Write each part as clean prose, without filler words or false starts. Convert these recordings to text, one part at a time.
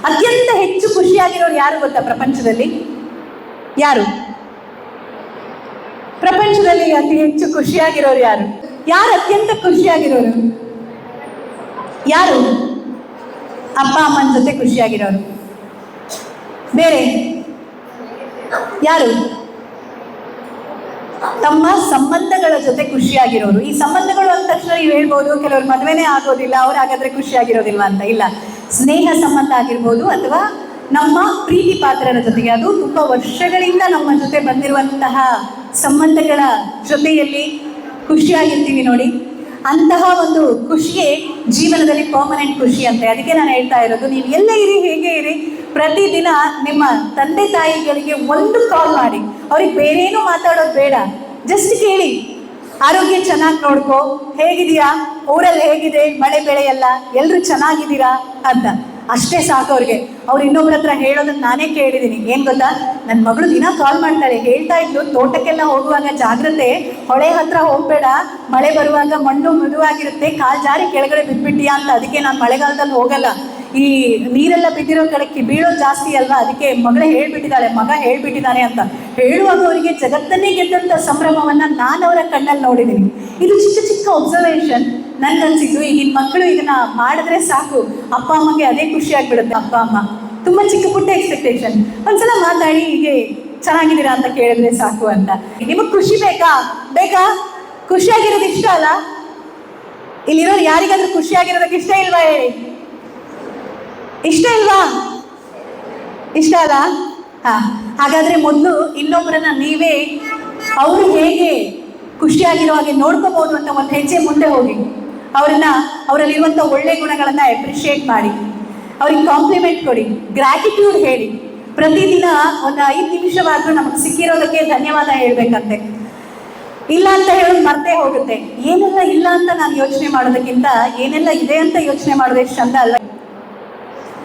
ಅತ್ಯಂತ ಹೆಚ್ಚು ಖುಷಿಯಾಗಿರೋರು ಯಾರು ಗೊತ್ತಾ ಪ್ರಪಂಚದಲ್ಲಿ? ಯಾರು ಪ್ರಪಂಚದಲ್ಲಿ ಅತಿ ಹೆಚ್ಚು ಖುಷಿಯಾಗಿರೋರು ಯಾರು? ಯಾರು ಅತ್ಯಂತ ಖುಷಿಯಾಗಿರೋರು? ಯಾರು? ಅಪ್ಪ ಅಮ್ಮನ ಜೊತೆ ಖುಷಿಯಾಗಿರೋರು. ಬೇರೆ ಯಾರು? ತಮ್ಮ ಸಂಬಂಧಗಳ ಜೊತೆ ಖುಷಿಯಾಗಿರೋರು. ಈ ಸಂಬಂಧಗಳು ಅಂದ ತಕ್ಷಣ ನೀವು ಹೇಳ್ಬೋದು ಕೆಲವರು ಮದುವೆನೇ ಆಗೋದಿಲ್ಲ, ಅವ್ರು ಹಾಗಾದ್ರೆ ಖುಷಿಯಾಗಿರೋದಿಲ್ವಾ ಅಂತ. ಇಲ್ಲ, ಸ್ನೇಹ ಸಂಬಂಧ ಆಗಿರ್ಬೋದು ಅಥವಾ ನಮ್ಮ ಪ್ರೀತಿ ಪಾತ್ರರ ಜೊತೆಗೆ, ಅದು ತುಂಬ ವರ್ಷಗಳಿಂದ ನಮ್ಮ ಜೊತೆ ಬಂದಿರುವಂತಹ ಸಂಬಂಧಗಳ ಜೊತೆಯಲ್ಲಿ ಖುಷಿಯಾಗಿರ್ತೀವಿ ನೋಡಿ, ಅಂತಹ ಒಂದು ಖುಷಿಯೇ ಜೀವನದಲ್ಲಿ ಪರ್ಮನೆಂಟ್ ಖುಷಿ ಅಂತೆ. ಅದಕ್ಕೆ ನಾನು ಹೇಳ್ತಾ ಇರೋದು, ನೀವು ಎಲ್ಲ ಇರಿ, ಹೇಗೆ ಇರಿ, ಪ್ರತಿದಿನ ನಿಮ್ಮ ತಂದೆ ತಾಯಿಗಳಿಗೆ ಒಂದು ಕಾಲ್ ಮಾಡಿ. ಅವ್ರಿಗೆ ಬೇರೇನೂ ಮಾತಾಡೋದು ಬೇಡ, ಜಸ್ಟ್ ಕೇಳಿ, ಆರೋಗ್ಯ ಚೆನ್ನಾಗಿ ನೋಡ್ಕೋ, ಹೇಗಿದೆಯಾ, ಊರಲ್ಲಿ ಹೇಗಿದೆ, ಮಳೆ ಬೆಳೆ ಎಲ್ಲ, ಎಲ್ಲರೂ ಚೆನ್ನಾಗಿದ್ದೀರಾ ಅಂತ. ಅಷ್ಟೇ ಸಾಕು ಅವ್ರಿಗೆ. ಅವ್ರು ಇನ್ನೊಬ್ರ ಹತ್ರ ಹೇಳೋದನ್ನ ನಾನೇ ಕೇಳಿದ್ದೀನಿ. ಏನು ಗೊತ್ತಾ, ನನ್ನ ಮಗಳು ದಿನ ಕಾಲ್ ಮಾಡ್ತಾಳೆ, ಹೇಳ್ತಾ ಇದ್ಲು ತೋಟಕ್ಕೆಲ್ಲ ಹೋಗುವಾಗ ಜಾಗ್ರತೆ, ಹೊಳೆ ಹತ್ರ ಹೋಗ್ಬೇಡ, ಮಳೆ ಬರುವಾಗ ಮಣ್ಣು ಮೃದುವಾಗಿರುತ್ತೆ, ಕಾಲು ಜಾರಿ ಕೆಳಗಡೆ ಬಿದ್ಬಿಟ್ಟಿಯಾ ಅಂತ. ಅದಕ್ಕೆ ನಾನು ಮಳೆಗಾಲದಲ್ಲಿ ಹೋಗಲ್ಲ, ಈ ನೀರೆಲ್ಲ ಬಿದ್ದಿರೋ ಕಡೆಗೆ ಬೀಳೋದು ಜಾಸ್ತಿ ಅಲ್ವಾ, ಅದಕ್ಕೆ ಮಗಳೇ ಹೇಳ್ಬಿಟ್ಟಿದ್ದಾಳೆ, ಮಗ ಹೇಳ್ಬಿಟ್ಟಿದ್ದಾನೆ ಅಂತ. ಹೇಳುವಾಗ ಅವರಿಗೆ ಜಗತ್ತನ್ನೇ ಗೆದ್ದಂಥ ಸಂಭ್ರಮವನ್ನು ನಾನು ಅವರ ಕಣ್ಣಲ್ಲಿ ನೋಡಿದ್ದೀನಿ. ಇದು ಚಿಕ್ಕ ಚಿಕ್ಕ ಒಬ್ಸರ್ವೇಷನ್ ನನ್ಗನ್ಸಿದ್ದು. ಈಗಿನ ಮಕ್ಕಳು ಇದನ್ನ ಮಾಡಿದ್ರೆ ಸಾಕು, ಅಪ್ಪ ಅಮ್ಮಗೆ ಅದೇ ಖುಷಿ ಆಗ್ಬಿಡುತ್ತೆ. ಅಪ್ಪ ಅಮ್ಮ ತುಂಬ ಚಿಕ್ಕ ಪುಟ್ಟ ಎಕ್ಸ್ಪೆಕ್ಟೇಷನ್. ಒಂದ್ಸಲ ಮಾತಾಡಿ ಹೀಗೆ ಚೆನ್ನಾಗಿದ್ದೀರಾ ಅಂತ ಕೇಳಿದ್ರೆ ಸಾಕು ಅಂತ. ನಿಮಗೆ ಖುಷಿ ಬೇಕಾ? ಖುಷಿಯಾಗಿರೋದು ಇಷ್ಟ ಅಲ್ಲ? ಇಲ್ಲಿರೋರು ಯಾರಿಗಾದ್ರೂ ಖುಷಿಯಾಗಿರೋದಕ್ಕೆ ಇಷ್ಟ ಇಲ್ವಾ? ಹೇಳಿ, ಇಷ್ಟ ಇಲ್ವಾ? ಇಷ್ಟ ಅಲ್ಲ? ಹಾಗಾದ್ರೆ ಮೊದಲು ಇನ್ನೊಬ್ಬರನ್ನ ನೀವೇ ಅವರು ಹೇಗೆ ಖುಷಿಯಾಗಿರೋ ಹಾಗೆ ನೋಡ್ಕೋಬಹುದು ಅಂತ ಒಂದು ಹೆಜ್ಜೆ ಮುಂದೆ ಹೋಗಿ, ಅವರಲ್ಲಿರುವಂಥ ಒಳ್ಳೆ ಗುಣಗಳನ್ನ ಅಪ್ರಿಷಿಯೇಟ್ ಮಾಡಿ, ಅವ್ರಿಗೆ ಕಾಂಪ್ಲಿಮೆಂಟ್ ಕೊಡಿ, ಗ್ರ್ಯಾಟಿಟ್ಯೂಡ್ ಹೇಳಿ. ಪ್ರತಿದಿನ ಒಂದು 5 ನಿಮಿಷವಾದ್ರೂ ನಮಗೆ ಸಿಕ್ಕಿರೋದಕ್ಕೆ ಧನ್ಯವಾದ ಹೇಳ್ಬೇಕಂತೆ. ಇಲ್ಲ ಅಂತ ಹೇಳೋದು ಮರ್ತೇ ಹೋಗುತ್ತೆ. ಏನೆಲ್ಲ ಇಲ್ಲ ಅಂತ ನಾನು ಯೋಚನೆ ಮಾಡೋದಕ್ಕಿಂತ ಏನೆಲ್ಲ ಇದೆ ಅಂತ ಯೋಚನೆ ಮಾಡೋದು ಎಷ್ಟು ಚಂದ ಅಲ್ವಾ?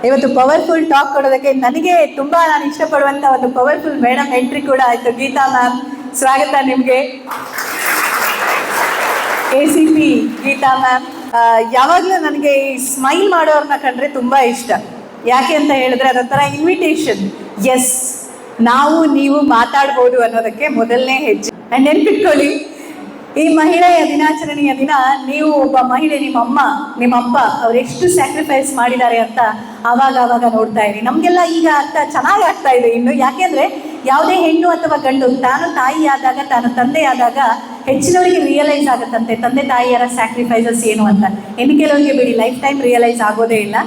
ಇವತ್ತು ಪವರ್ಫುಲ್ ಟಾಕ್ ಕೊಡೋದಕ್ಕೆ ನನಗೆ ತುಂಬಾ ನಾನು ಇಷ್ಟಪಡುವಂಥ ಒಂದು ಪವರ್ಫುಲ್ ಮೇಡಮ್ ಎಂಟ್ರಿ ಕೂಡ ಆಯಿತು. ಗೀತಾ ಮ್ಯಾಮ್, ಸ್ವಾಗತ ನಿಮಗೆ. ACP Geetha ma'am. ಯಾವಾಗಲೂ ನನಗೆ ಈ ಸ್ಮೈಲ್ ಮಾಡೋರನ್ನ ಕಂಡ್ರೆ ತುಂಬ ಇಷ್ಟ. ಯಾಕೆ ಅಂತ ಹೇಳಿದ್ರೆ ಅದೊಂಥರ ಇನ್ವಿಟೇಷನ್. ಎಸ್, ನಾವು ನೀವು ಮಾತಾಡ್ಬೋದು ಅನ್ನೋದಕ್ಕೆ ಮೊದಲನೇ ಹೆಜ್ಜೆ. ನೆನ್ಪಿಟ್ಕೊಳ್ಳಿ, ಈ ಮಹಿಳೆಯ ದಿನಾಚರಣೆಯ ದಿನ ನೀವು ಒಬ್ಬ ಮಹಿಳೆ, ನಿಮ್ಮ ಅಪ್ಪ ಅವರೆಷ್ಟು ಸ್ಯಾಕ್ರಿಫೈಸ್ ಮಾಡಿದ್ದಾರೆ ಅಂತ ಆವಾಗ ನೋಡ್ತಾ ಇರಿ. ನಮಗೆಲ್ಲ ಈಗ ಅಂತ ಚೆನ್ನಾಗಿ ಆಗ್ತಾ ಇದೆ ಇನ್ನು. ಯಾಕೆಂದರೆ ಯಾವುದೇ ಹೆಣ್ಣು ಅಥವಾ ಗಂಡು ತಾನು ತಾಯಿ ಆದಾಗ, ತಾನು ತಂದೆ ಆದಾಗ ಹೆಚ್ಚಿನವರಿಗೆ ರಿಯಲೈಸ್ ಆಗುತ್ತಂತೆ ತಂದೆ ತಾಯಿಯರ ಸ್ಯಾಕ್ರಿಫೈಸಸ್ ಏನು ಅಂತ. ಇನ್ನು ಕೆಲವರಿಗೆ ಬಿಡಿ, ಲೈಫ್ ಟೈಮ್ ರಿಯಲೈಸ್ ಆಗೋದೇ ಇಲ್ಲ.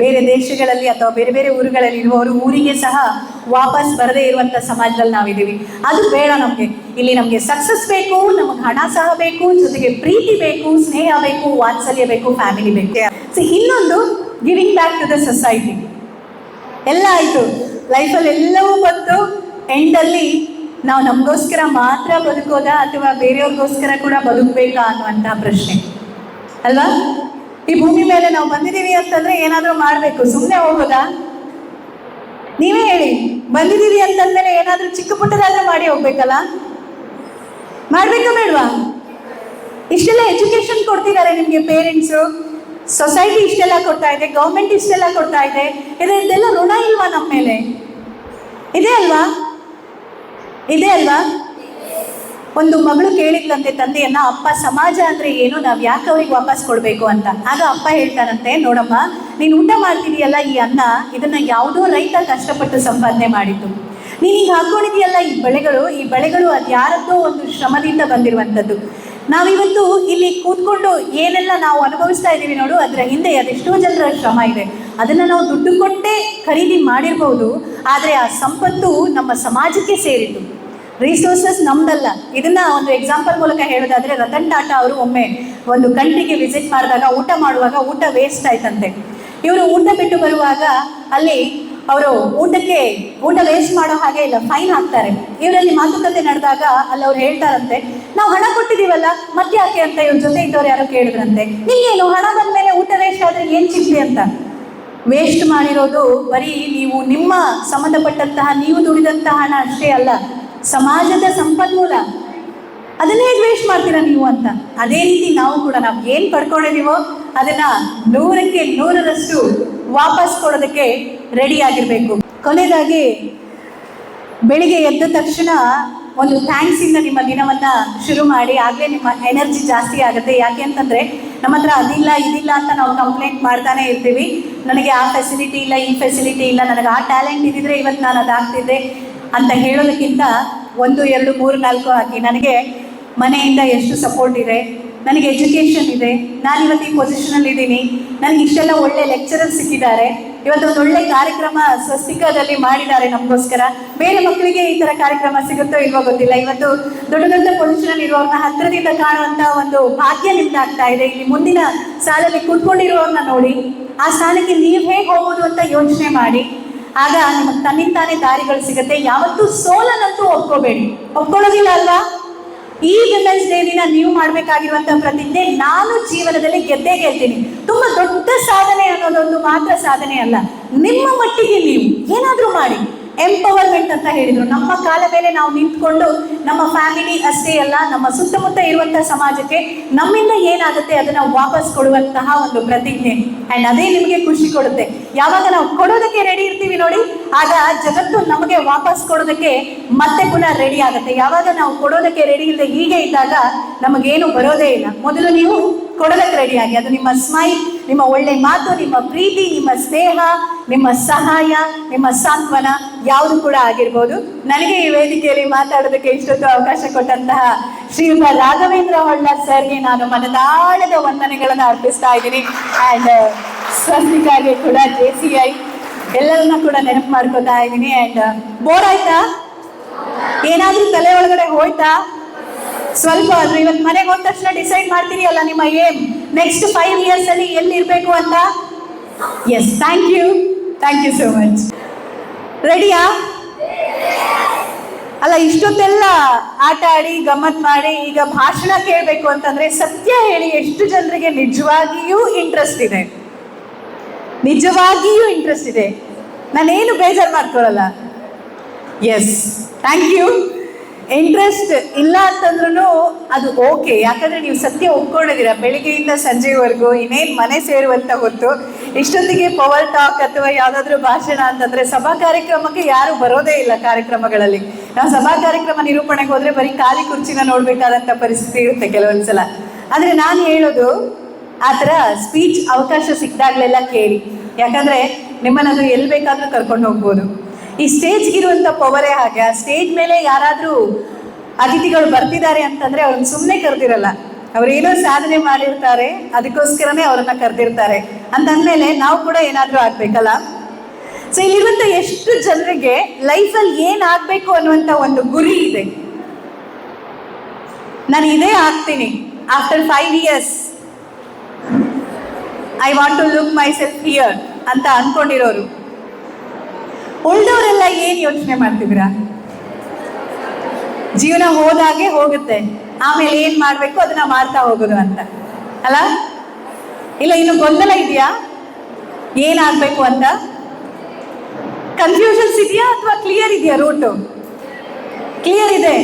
ಬೇರೆ ದೇಶಗಳಲ್ಲಿ ಅಥವಾ ಬೇರೆ ಬೇರೆ ಊರುಗಳಲ್ಲಿ ಇರುವವರು ಊರಿಗೆ ಸಹ ವಾಪಸ್ ಬರದೇ ಇರುವಂಥ ಸಮಾಜದಲ್ಲಿ ನಾವಿದ್ದೀವಿ. ಅದು ಬೇಡ ನಮಗೆ. ಇಲ್ಲಿ ನಮಗೆ ಸಕ್ಸಸ್ ಬೇಕು, ನಮಗೆ ಹಣ ಸಹ ಬೇಕು, ಜೊತೆಗೆ ಪ್ರೀತಿ ಬೇಕು, ಸ್ನೇಹ ಬೇಕು, ವಾತ್ಸಲ್ಯ ಬೇಕು, ಫ್ಯಾಮಿಲಿ ಬೇಕು. ಸೊ ಇನ್ನೊಂದು, giving back to the society. ಎಲ್ಲ ಆಯಿತು, ಲೈಫಲ್ಲಿ ಎಲ್ಲವೂ ಬಂತು, ಎಂಡಲ್ಲಿ ನಾವು ನಮಗೋಸ್ಕರ ಮಾತ್ರ ಬದುಕೋದಾ ಅಥವಾ ಬೇರೆಯವ್ರಿಗೋಸ್ಕರ ಕೂಡ ಬದುಕಬೇಕಾ ಅನ್ನುವಂಥ ಪ್ರಶ್ನೆ ಅಲ್ವಾ? ಈ ಭೂಮಿ ಮೇಲೆ ನಾವು ಬಂದಿದ್ದೀವಿ ಅಂತಂದ್ರೆ ಏನಾದರೂ ಮಾಡಬೇಕು, ಸುಮ್ಮನೆ ಹೋಗೋದಾ? ನೀವೇ ಹೇಳಿ, ಬಂದಿದ್ದೀವಿ ಅಂತಂದ್ರೆ ಏನಾದರೂ ಚಿಕ್ಕ ಪುಟ್ಟದಾದ್ರೂ ಮಾಡಿ ಹೋಗ್ಬೇಕಲ್ಲ? ಮಾಡ್ಬೇಕಾ ಬೇಡವಾ? ಇಷ್ಟೆಲ್ಲ ಎಜುಕೇಶನ್ ಕೊಡ್ತಿದ್ದಾರೆ ನಿಮಗೆ ಪೇರೆಂಟ್ಸು, ಸೊಸೈಟಿ ಇಷ್ಟೆಲ್ಲ ಕೊಡ್ತಾ ಇದೆ, ಗೌರ್ಮೆಂಟ್ ಇಷ್ಟೆಲ್ಲ ಕೊಡ್ತಾ ಇದೆ. ಇದೆಲ್ಲ ಋಣ ಇಲ್ವಾ ನಮ್ಮ ಮೇಲೆ? ಇದೆ ಅಲ್ವಾ? ಒಂದು ಮಗಳು ಕೇಳಿದ್ಲಂತೆ ತಂದೆಯನ್ನ, ಅಪ್ಪ ಸಮಾಜ ಅಂದ್ರೆ ಏನು, ನಾವು ಯಾಕೆ ಅವ್ರಿಗೆ ವಾಪಸ್ ಕೊಡಬೇಕು ಅಂತ. ಆಗ ಅಪ್ಪ ಹೇಳ್ತಾನಂತೆ, ನೋಡಮ್ಮ, ನೀನು ಊಟ ಮಾಡ್ತಿದೀಯಲ್ಲ ಈ ಅನ್ನ, ಇದನ್ನ ಯಾವುದೋ ರೈತ ಕಷ್ಟಪಟ್ಟು ಸಂಪಾದನೆ ಮಾಡಿದ್ದು. ನೀನೀಗ ಹಾಕೊಂಡಿದೆಯಲ್ಲ ಈ ಬೆಳೆಗಳು ಅದು ಯಾರದ್ದೋ ಒಂದು ಶ್ರಮದಿಂದ ಬಂದಿರುವಂಥದ್ದು. ನಾವಿವತ್ತು ಇಲ್ಲಿ ಕೂತ್ಕೊಂಡು ಏನೆಲ್ಲ ನಾವು ಅನುಭವಿಸ್ತಾ ಇದ್ದೀವಿ ನೋಡು, ಅದರ ಹಿಂದೆ ಅದೆಷ್ಟೋ ಜನರ ಶ್ರಮ ಇದೆ. ಅದನ್ನು ನಾವು ದುಡ್ಡು ಕೊಟ್ಟೇ ಖರೀದಿ ಮಾಡಿರ್ಬೋದು, ಆದರೆ ಆ ಸಂಪತ್ತು ನಮ್ಮ ಸಮಾಜಕ್ಕೆ ಸೇರಿದ್ದು. ರಿಸೋರ್ಸಸ್ ನಮ್ದಲ್ಲ. ಇದನ್ನ ಒಂದು ಎಕ್ಸಾಂಪಲ್ ಮೂಲಕ ಹೇಳೋದಾದ್ರೆ, ರತನ್ ಟಾಟಾ ಅವರು ಒಮ್ಮೆ ಒಂದು ಕಂಟ್ರಿಗೆ ವಿಸಿಟ್ ಮಾಡಿದಾಗ ಊಟ ಮಾಡುವಾಗ ಊಟ ವೇಸ್ಟ್ ಆಯ್ತಂತೆ. ಇವರು ಊಟ ಬಿಟ್ಟು ಬರುವಾಗ ಅಲ್ಲಿ ಅವರು ಊಟ ವೇಸ್ಟ್ ಮಾಡೋ ಹಾಗೆ ಇಲ್ಲ, ಫೈನ್ ಹಾಕ್ತಾರೆ. ಇವರಲ್ಲಿ ಮಾತುಕತೆ ನಡೆದಾಗ ಅಲ್ಲಿ ಅವ್ರು ಹೇಳ್ತಾರಂತೆ, ನಾವು ಹಣ ಕೊಟ್ಟಿದ್ದೀವಲ್ಲ ಮತ್ತೆ ಯಾಕೆ ಅಂತ ಇವ್ರ ಜೊತೆ ಇದ್ದವ್ರು ಯಾರೋ ಕೇಳಿದ್ರಂತೆ. ನಿಮ್ಗೇನು ಹಣ ಬಂದ ಮೇಲೆ ಊಟ ವೇಸ್ಟ್ ಆದರೆ ಏನು ಚಿಂತೆ ಅಂತ. ವೇಸ್ಟ್ ಮಾಡಿರೋದು ಬರೀ ನೀವು ನಿಮ್ಮ ಸಂಬಂಧಪಟ್ಟಂತಹ ನೀವು ದುಡಿದಂತಹ ಹಣ ಅಷ್ಟೇ ಅಲ್ಲ, ಸಮಾಜದ ಸಂಪನ್ಮೂಲ. ಅದನ್ನೇ ಹೇಗೆ ವೇಸ್ಟ್ ಮಾಡ್ತೀರಾ ನೀವು ಅಂತ. ಅದೇ ರೀತಿ ನಾವು ಕೂಡ ನಾವು ಏನು ಪಡ್ಕೊಂಡಿದ್ದೀವೋ ಅದನ್ನು 100ಕ್ಕೆ 100ರಷ್ಟು ವಾಪಸ್ ಕೊಡೋದಕ್ಕೆ ರೆಡಿ ಆಗಿರ್ಬೇಕು. ಕೊನೆಯದಾಗಿ ಬೆಳಿಗ್ಗೆ ಎದ್ದ ತಕ್ಷಣ ಒಂದು ಥ್ಯಾಂಕ್ಸ್ ಇಂದ ನಿಮ್ಮ ದಿನವನ್ನ ಶುರು ಮಾಡಿ. ಆಗಲೇ ನಿಮ್ಮ ಎನರ್ಜಿ ಜಾಸ್ತಿ ಆಗುತ್ತೆ. ಯಾಕೆ ಅಂತಂದ್ರೆ ನಮ್ಮ ಹತ್ರ ಅದಿಲ್ಲ ಇದಿಲ್ಲ ಅಂತ ನಾವು ಕಂಪ್ಲೇಂಟ್ ಮಾಡ್ತಾನೆ ಇರ್ತೀವಿ. ನನಗೆ ಆ ಫೆಸಿಲಿಟಿ ಇಲ್ಲ, ಈ ಫೆಸಿಲಿಟಿ ಇಲ್ಲ, ನನಗೆ ಆ ಟ್ಯಾಲೆಂಟ್ ಇದ್ದಿದ್ರೆ ಇವತ್ತು ನಾನು ಅದಾಗ್ತಿದ್ದೆ ಅಂತ ಹೇಳೋದಕ್ಕಿಂತ 1, 2, 3, 4 ಹಾಕಿ ನನಗೆ ಮನೆಯಿಂದ ಎಷ್ಟು ಸಪೋರ್ಟ್ ಇದೆ, ನನಗೆ ಎಜುಕೇಷನ್ ಇದೆ, ನಾನು ಇವತ್ತು ಈ ಪೊಸಿಷನಲ್ಲಿ ಇದ್ದೀನಿ, ನನಗೆ ಇಷ್ಟೆಲ್ಲ ಒಳ್ಳೆ ಲೆಕ್ಚರರ್ ಸಿಕ್ಕಿದ್ದಾರೆ, ಇವತ್ತೊಂದು ಒಳ್ಳೆ ಕಾರ್ಯಕ್ರಮ ಸ್ವಸ್ತಿಕದಲ್ಲಿ ಮಾಡಿದ್ದಾರೆ ನಮಗೋಸ್ಕರ. ಬೇರೆ ಮಕ್ಕಳಿಗೆ ಈ ಥರ ಕಾರ್ಯಕ್ರಮ ಸಿಗುತ್ತೋ ಇಲ್ವೋ ಗೊತ್ತಿಲ್ಲ. ಇವತ್ತು ದೊಡ್ಡ ದೊಡ್ಡ ಪೊಸಿಷನಲ್ಲಿ ಇರುವವ್ರನ್ನ ಹತ್ತಿರದಿಂದ ಕಾಣುವಂಥ ಒಂದು ಭಾಗ್ಯ ನಿಮ್ದಾಗ್ತಾ ಇದೆ. ಇಲ್ಲಿ ಮುಂದಿನ ಸಾಲಲ್ಲಿ ಕೂತ್ಕೊಂಡಿರುವವ್ರನ್ನ ನೋಡಿ ಆ ಸ್ಥಾನಕ್ಕೆ ನೀವು ಹೇಗೆ ಹೋಗೋದು ಅಂತ ಯೋಚನೆ ಮಾಡಿ. ಆಗ ನಿಮಗೆ ತನ್ನಿಂತಾನೇ ದಾರಿಗಳು ಸಿಗುತ್ತೆ. ಯಾವತ್ತೂ ಸೋಲನ್ನಂತೂ ಒಪ್ಕೋಬೇಡಿ. ಒಪ್ಕೊಳ್ಳೋದಿಲ್ಲ ಅಲ್ವಾ? ಈ ವಿಮೆನ್ಸ್ ಡೇ ದಿನ ನೀವು ಮಾಡಬೇಕಾಗಿರುವಂತಹ ಪ್ರತಿಜ್ಞೆ, ನಾನು ಜೀವನದಲ್ಲಿ ಗೆದ್ದೇ ಗೆಲ್ತೀನಿ. ತುಂಬಾ ದೊಡ್ಡ ಸಾಧನೆ ಅನ್ನೋದೊಂದು ಮಾತ್ರ ಸಾಧನೆ ಅಲ್ಲ. ನಿಮ್ಮ ಮಟ್ಟಿಗೆ ನೀವು ಏನಾದರೂ ಮಾಡಿ. ಎಂಪವರ್ಮೆಂಟ್ ಅಂತ ಹೇಳಿದ್ರು. ನಮ್ಮ ಕಾಲ ಮೇಲೆ ನಾವು ನಿಂತ್ಕೊಂಡು ನಮ್ಮ ಫ್ಯಾಮಿಲಿ ಅಷ್ಟೇ ಅಲ್ಲ, ನಮ್ಮ ಸುತ್ತಮುತ್ತ ಇರುವಂತಹ ಸಮಾಜಕ್ಕೆ ನಮ್ಮಿಂದ ಏನಾಗುತ್ತೆ ಅದನ್ನ ವಾಪಸ್ ಕೊಡುವಂತಹ ಒಂದು ಪ್ರತಿಜ್ಞೆ. ಅಂಡ್ ಅದೇ ನಿಮಗೆ ಖುಷಿ ಕೊಡುತ್ತೆ. ಯಾವಾಗ ನಾವು ಕೊಡೋದಕ್ಕೆ ರೆಡಿ ಇರ್ತೀವಿ ನೋಡಿ, ಆಗ ಜಗತ್ತು ನಮಗೆ ವಾಪಸ್ ಕೊಡೋದಕ್ಕೆ ಮತ್ತೆ ಪುನಃ ರೆಡಿ ಆಗುತ್ತೆ. ಯಾವಾಗ ನಾವು ಕೊಡೋದಕ್ಕೆ ರೆಡಿ ಇಲ್ಲದೆ ಹೀಗೆ ಇದ್ದಾಗ ನಮಗೇನು ಬರೋದೇ ಇಲ್ಲ. ಮೊದಲು ನೀವು ಕೊಡೋದಕ್ಕೆ ರೆಡಿಯಾಗಿ. ಅದು ನಿಮ್ಮ ಸ್ಮೈಲ್, ನಿಮ್ಮ ಒಳ್ಳೆ ಮಾತು, ನಿಮ್ಮ ಪ್ರೀತಿ, ನಿಮ್ಮ ಸ್ನೇಹ, ನಿಮ್ಮ ಸಹಾಯ, ನಿಮ್ಮ ಸಾಂತ್ವನ ಯಾವುದು ಕೂಡ ಆಗಿರ್ಬೋದು. ನನಗೆ ಈ ವೇದಿಕೆಯಲ್ಲಿ ಮಾತಾಡೋದಕ್ಕೆ ಇಷ್ಟೊತ್ತು ಅವಕಾಶ ಕೊಟ್ಟಂತಹ ಶ್ರೀಯುತ ರಾಘವೇಂದ್ರ ಹೊಳ್ಳ ಸರ್ಗೆ ನಾನು ಮನದಾಳದ ವಂದನೆಗಳನ್ನು ಅರ್ಪಿಸ್ತಾ ಇದ್ದೀನಿ. ಆ್ಯಂಡ್ ಸ್ವಸ್ತಿಕಾಗೆ ಕೂಡ JCI ಎಲ್ಲರನ್ನ ಕೂಡ ನೆನಪು ಮಾಡ್ಕೋತಾ ಇದ್ದೀನಿ. ಆ್ಯಂಡ್ ಬೋರ್ ಆಯ್ತಾ? ಏನಾದರೂ ತಲೆ ಒಳಗಡೆ ಹೋಯ್ತಾ? ಸ್ವಲ್ಪ ಆದ್ರೂ ಇವತ್ತು ಮನೆಗೆ ಹೋದ ತಕ್ಷಣ ಡಿಸೈಡ್ ಮಾಡ್ತೀರಿ ಅಲ್ಲ ನಿಮ್ಮ ಏಮ್ ನೆಕ್ಸ್ಟ್ 5 years ಅಲ್ಲಿ ಎಲ್ಲಿರ್ಬೇಕು ಅಂತ. Yes, thank you so much. ರೆಡಿಯಾ? ಅಲ್ಲ, ಇಷ್ಟೊತ್ತೆಲ್ಲ ಆಟ ಆಡಿ ಗಮ್ಮತ್ ಮಾಡಿ ಈಗ ಭಾಷಣ ಕೇಳಬೇಕು ಅಂತಂದ್ರೆ ಸತ್ಯ ಹೇಳಿ, ಎಷ್ಟು ಜನರಿಗೆ ನಿಜವಾಗಿಯೂ ಇಂಟ್ರೆಸ್ಟ್ ಇದೆ? ನಿಜವಾಗಿಯೂ ಇಂಟ್ರೆಸ್ಟ್ ಇದೆ. ನಾನೇನು ಬೇಜಾರು ಮಾಡ್ಕೊಳ್ಳಲ್ಲ. Yes, thank you. ಇಂಟ್ರೆಸ್ಟ್ ಇಲ್ಲ ಅಂತಂದ್ರೂ ಅದು ಓಕೆ. ಯಾಕಂದ್ರೆ ನೀವು ಸತ್ಯ ಒಪ್ಕೊಂಡಿದ್ದೀರಾ. ಬೆಳಿಗ್ಗೆಯಿಂದ ಸಂಜೆವರೆಗೂ ಇನ್ನೇನು ಮನೆ ಸೇರುವಂತ ಹೊತ್ತು ಇಷ್ಟೊತ್ತಿಗೆ ಪವರ್ ಟಾಕ್ ಅಥವಾ ಯಾವುದಾದ್ರೂ ಭಾಷಣ ಅಂತಂದ್ರೆ ಸಭಾ ಕಾರ್ಯಕ್ರಮಕ್ಕೆ ಯಾರು ಬರೋದೇ ಇಲ್ಲ. ಕಾರ್ಯಕ್ರಮಗಳಲ್ಲಿ ನಾವು ಸಭಾ ಕಾರ್ಯಕ್ರಮ ನಿರೂಪಣೆಗೆ ಹೋದ್ರೆ ಬರೀ ಖಾಲಿ ಕುರ್ಚಿನ ನೋಡ್ಬೇಕಾದಂತ ಪರಿಸ್ಥಿತಿ ಇರುತ್ತೆ ಕೆಲವೊಂದ್ಸಲ. ಆದ್ರೆ ನಾನು ಹೇಳೋದು ಆ ಥರ ಸ್ಪೀಚ್ ಅವಕಾಶ ಸಿಕ್ಕಿದಾಗಲೆಲ್ಲ ಕೇಳಿ. ಯಾಕಂದ್ರೆ ನಿಮ್ಮನ್ನದು ಎಲ್ಲಿ ಬೇಕಾದ್ರೂ ಕರ್ಕೊಂಡು ಹೋಗ್ಬೋದು. ಈ ಸ್ಟೇಜ್ಗಿರುವಂಥ ಪವರೇ ಹಾಗೆ. ಆ ಸ್ಟೇಜ್ ಮೇಲೆ ಯಾರಾದರೂ ಅತಿಥಿಗಳು ಬರ್ತಿದ್ದಾರೆ ಅಂತಂದ್ರೆ ಅವ್ರನ್ನ ಸುಮ್ಮನೆ ಕರೆದಿರಲ್ಲ. ಅವ್ರೇನೋ ಸಾಧನೆ ಮಾಡಿರ್ತಾರೆ, ಅದಕ್ಕೋಸ್ಕರನೇ ಅವ್ರನ್ನ ಕರೆದಿರ್ತಾರೆ. ಅಂತಂದ್ಮೇಲೆ ನಾವು ಕೂಡ ಏನಾದರೂ ಆಗ್ಬೇಕಲ್ಲ. ಸೊ ಇಲ್ಲಿರುವಂಥ ಎಷ್ಟು ಜನರಿಗೆ ಲೈಫಲ್ಲಿ ಏನಾಗಬೇಕು ಅನ್ನುವಂಥ ಒಂದು ಗುರಿ ಇದೆ. ನಾನು ಇದೇ ಆಗ್ತೀನಿ after 5 years I want to look myself here ಅಂತ ಅನ್ಕೊಂಡಿರೋರು. ಉಳ್ದವರೆಲ್ಲ ಏನು ಯೋಚನೆ ಮಾಡ್ತಿದ್ದೀರಾ? ಜೀವನ ಹೋದಾಗೆ ಹೋಗುತ್ತೆ, ಆಮೇಲೆ ಏನ್ ಮಾಡ್ಬೇಕು ಅದನ್ನ ಮಾಡ್ತಾ ಹೋಗೋದು ಅಂತ ಅಲ್ಲ? ಇಲ್ಲ, ಇನ್ನು ಗೊಂದಲ ಇದೆಯಾ ಏನಾಗ್ಬೇಕು ಅಂತ? ಕನ್ಫ್ಯೂಷನ್ಸ್ ಇದೆಯಾ ಅಥವಾ ಕ್ಲಿಯರ್ ಇದೆಯಾ? ರೂಟು ಕ್ಲಿಯರ್ ಇದೆ.